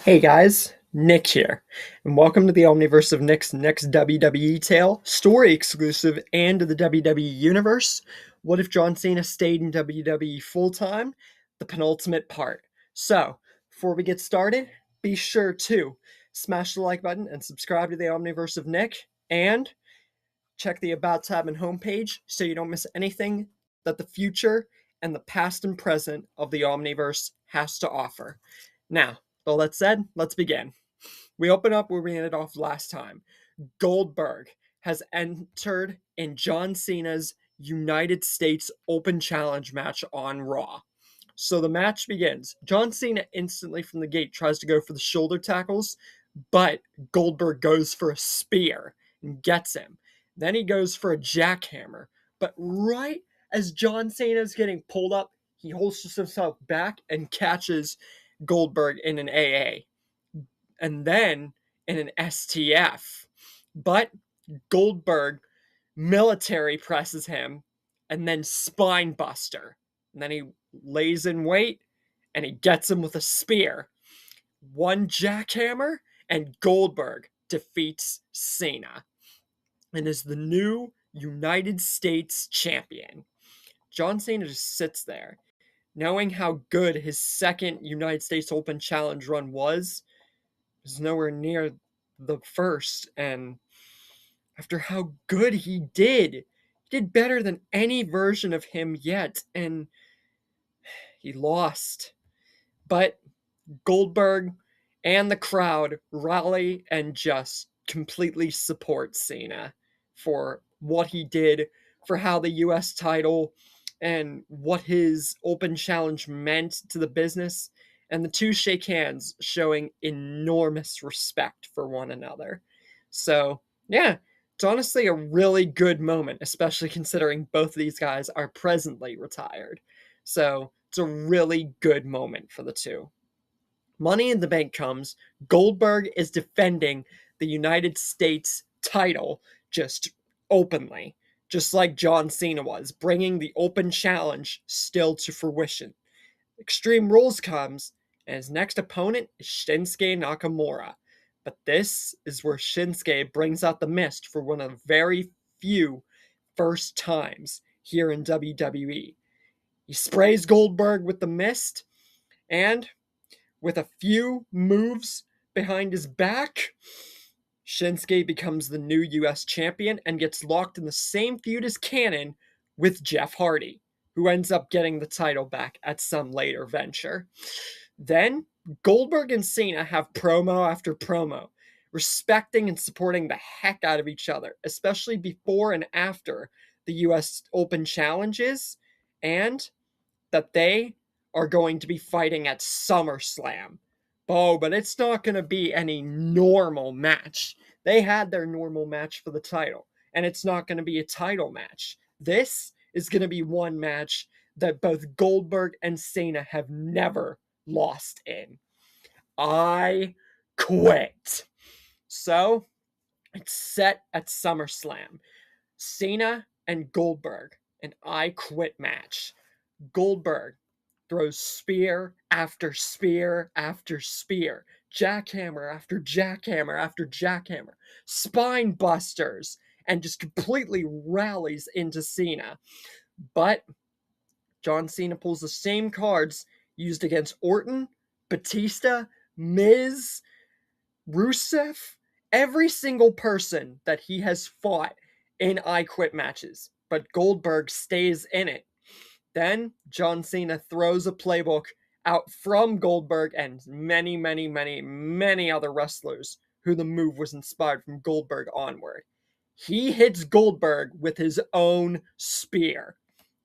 Hey guys, Nick here, and welcome to the Omniverse of Nick's next WWE tale, story exclusive and to the WWE Universe. What if John Cena stayed in WWE full time? The penultimate part. So, before we get started, be sure to smash the like button and subscribe to the Omniverse of Nick, and check the About tab and homepage so you don't miss anything that the future and the past and present of the Omniverse has to offer. Now, with all that said, let's begin. We open up where we ended off last time. Goldberg has entered in John Cena's United States Open Challenge match on Raw. So the match begins. John Cena instantly from the gate tries to go for the shoulder tackles, but Goldberg goes for a spear and gets him. Then he goes for a jackhammer, but right as John Cena is getting pulled up, he holsters himself back and catches Goldberg in an AA and then in an STF. But Goldberg military presses him and then spine buster. And then he lays in wait and he gets him with a spear. One jackhammer and Goldberg defeats Cena and is the new United States champion. John Cena just sits there, knowing how good his second United States Open Challenge run was nowhere near the first. And after how good he did better than any version of him yet, and he lost. But Goldberg and the crowd rally and just completely support Cena for what he did, for how the US title and what his open challenge meant to the business. And the two shake hands, showing enormous respect for one another. So, yeah, it's honestly a really good moment, especially considering both of these guys are presently retired. So, it's a really good moment for the two. Money in the Bank comes. Goldberg is defending the United States title just openly, just like John Cena was, bringing the open challenge still to fruition. Extreme Rules comes, and his next opponent is Shinsuke Nakamura. But this is where Shinsuke brings out the mist for one of the very few first times here in WWE. He sprays Goldberg with the mist, and with a few moves behind his back, Shinsuke becomes the new US champion and gets locked in the same feud as Canon with Jeff Hardy, who ends up getting the title back at some later venture. Then, Goldberg and Cena have promo after promo, respecting and supporting the heck out of each other, especially before and after the US Open challenges, and that they are going to be fighting at SummerSlam. Oh, but it's not going to be any normal match. They had their normal match for the title, and it's not going to be a title match. This is going to be one match that both Goldberg and Cena have never lost in. I quit. So, it's set at SummerSlam. Cena and Goldberg, an I quit match. Goldberg throws spear after spear after spear, jackhammer after jackhammer after jackhammer, spine busters, and just completely rallies into Cena. But John Cena pulls the same cards used against Orton, Batista, Miz, Rusev, every single person that he has fought in I Quit matches. But Goldberg stays in it. Then John Cena throws a playbook out from Goldberg and many, many, many, many other wrestlers who the move was inspired from Goldberg onward. He hits Goldberg with his own spear.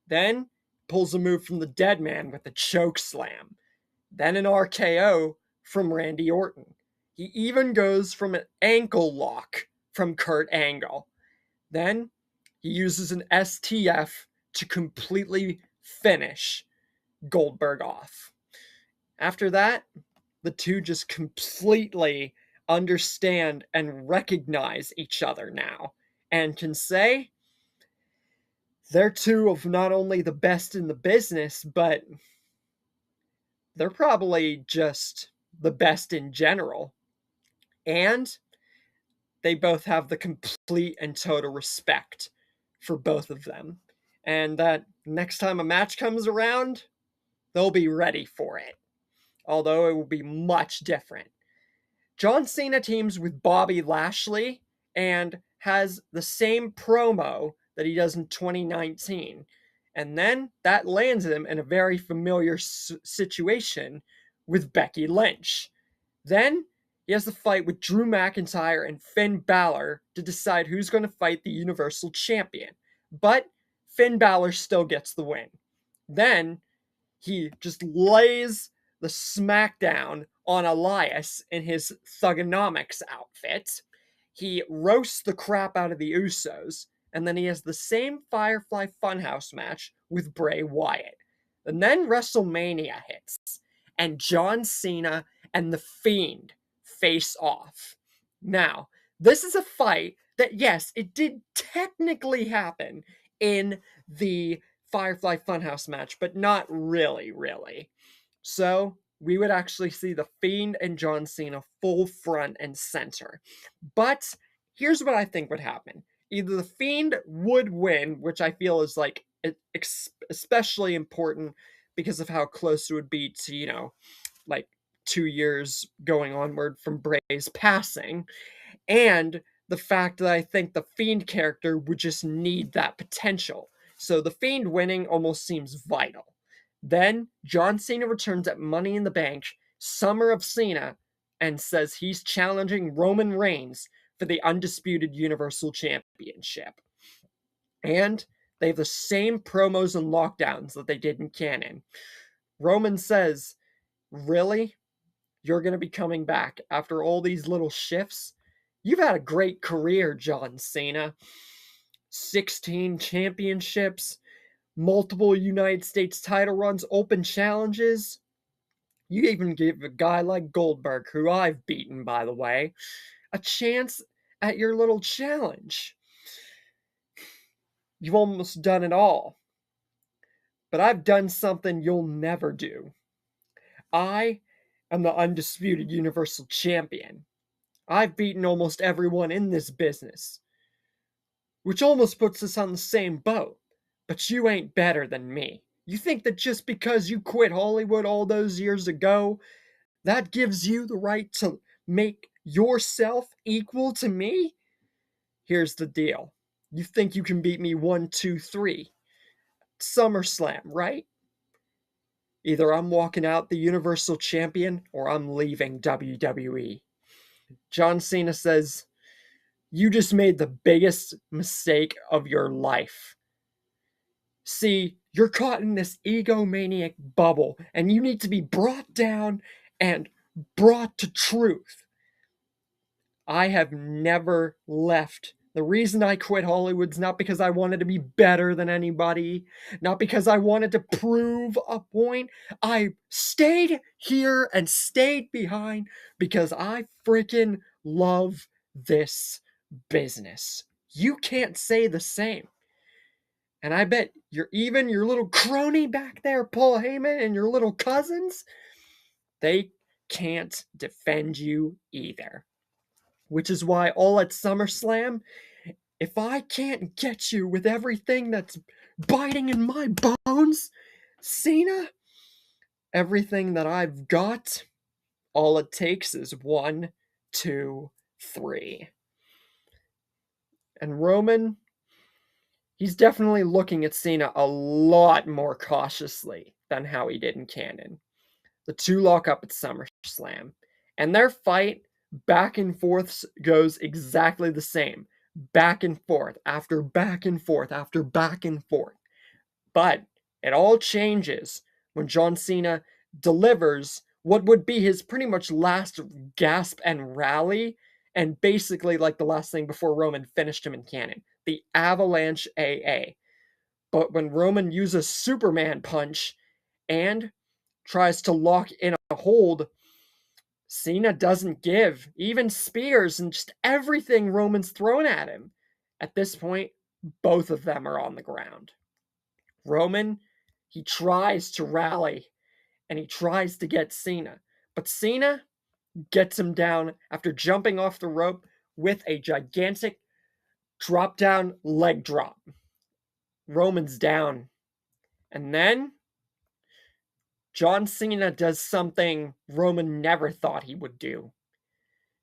Then pulls a move from the Dead Man with a choke slam. Then an RKO from Randy Orton. He even goes from an ankle lock from Kurt Angle. Then he uses an STF to completely finish Goldberg off. After that, the two just completely understand and recognize each other now and can say they're two of not only the best in the business, but they're probably just the best in general. And they both have the complete and total respect for both of them. And that next time a match comes around, they'll be ready for it. Although it will be much different. John Cena teams with Bobby Lashley and has the same promo that he does in 2019. And then that lands him in a very familiar situation with Becky Lynch. Then he has the fight with Drew McIntyre and Finn Balor to decide who's going to fight the Universal Champion. But Finn Balor still gets the win. Then he just lays the smackdown on Elias in his Thugonomics outfit. He roasts the crap out of the Usos, and then he has the same Firefly Funhouse match with Bray Wyatt. And then WrestleMania hits, and John Cena and The Fiend face off. Now, this is a fight that, yes, it did technically happen in the Firefly Funhouse match, but not really. So we would actually see The Fiend and John Cena full front and center. But here's what I think would happen. Either The Fiend would win, which I feel is like especially important because of how close it would be to, like 2 years going onward from Bray's passing, and the fact that I think the Fiend character would just need that potential. So the Fiend winning almost seems vital. Then John Cena returns at Money in the Bank, Summer of Cena, and says he's challenging Roman Reigns for the undisputed Universal Championship. And they have the same promos and lockdowns that they did in canon. Roman says, "Really? You're going to be coming back after all these little shifts? You've had a great career, John Cena. 16 championships, multiple United States title runs, open challenges. You even give a guy like Goldberg, who I've beaten, by the way, a chance at your little challenge. You've almost done it all. But I've done something you'll never do. I am the undisputed Universal Champion. I've beaten almost everyone in this business, which almost puts us on the same boat. But you ain't better than me. You think that just because you quit Hollywood all those years ago, that gives you the right to make yourself equal to me? Here's the deal. You think you can beat me 1, 2, 3. SummerSlam, right? Either I'm walking out the Universal Champion or I'm leaving WWE. John Cena says, you just made the biggest mistake of your life. See, you're caught in this egomaniac bubble, and you need to be brought down and brought to truth. I have never left. The reason I quit Hollywood's not because I wanted to be better than anybody, not because I wanted to prove a point. I stayed here and stayed behind because I freaking love this business. You can't say the same. And I bet your little crony back there, Paul Heyman, and your little cousins, they can't defend you either. Which is why all at SummerSlam, if I can't get you with everything that's biting in my bones, Cena, everything that I've got, all it takes is 1, 2, 3. And Roman, he's definitely looking at Cena a lot more cautiously than how he did in canon. The two lock up at SummerSlam, and their fight back and forth goes exactly the same. Back and forth, after back and forth, after back and forth. But it all changes when John Cena delivers what would be his pretty much last gasp and rally, and basically like the last thing before Roman finished him in canon, the Avalanche AA. But when Roman uses Superman punch and tries to lock in a hold, Cena doesn't give. Even spears and just everything Roman's thrown at him. At this point, both of them are on the ground. Roman, he tries to rally and he tries to get Cena. But Cena, gets him down after jumping off the rope with a gigantic drop down leg drop. Roman's down. And then John Cena does something Roman never thought he would do.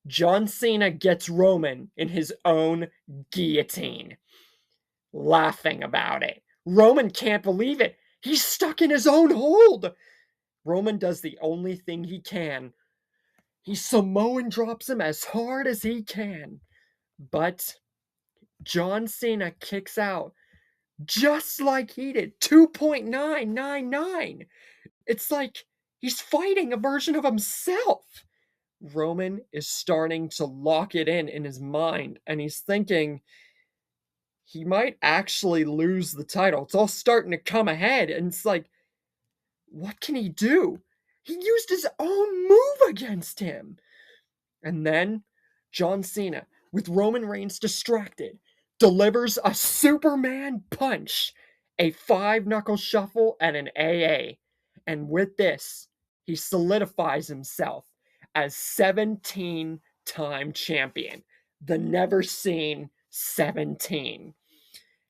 John Cena gets Roman in his own guillotine, laughing about it. Roman can't believe it. He's stuck in his own hold. Roman does the only thing he can. He Samoan drops him as hard as he can. But John Cena kicks out just like he did. 2.999. It's like he's fighting a version of himself. Roman is starting to lock it in his mind, and he's thinking he might actually lose the title. It's all starting to come ahead, and it's like, what can he do? He used his own move against him. And then John Cena, with Roman Reigns distracted, delivers a Superman punch, a 5-knuckle shuffle, and an AA. And with this, he solidifies himself as 17-time champion. The never seen 17.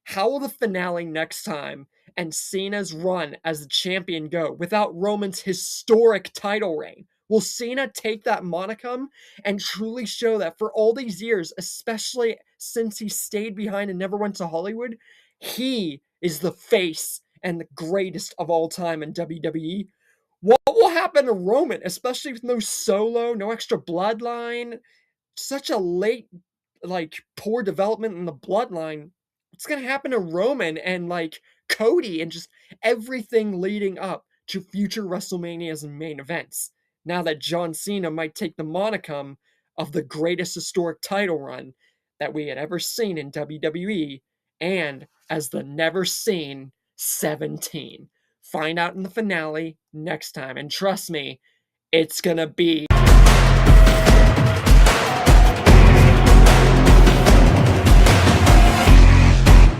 How will the finale next time and Cena's run as the champion go without Roman's historic title reign? Will Cena take that monicum and truly show that for all these years, especially since he stayed behind and never went to Hollywood, he is the face and the greatest of all time in WWE? What will happen to Roman, especially with no solo, no extra bloodline, such a late, poor development in the bloodline? What's going to happen to Roman and, Cody and just everything leading up to future WrestleManias and main events? Now that John Cena might take the monicum of the greatest historic title run that we had ever seen in WWE, and as the never seen 17. Find out in the finale next time. And trust me, it's going to be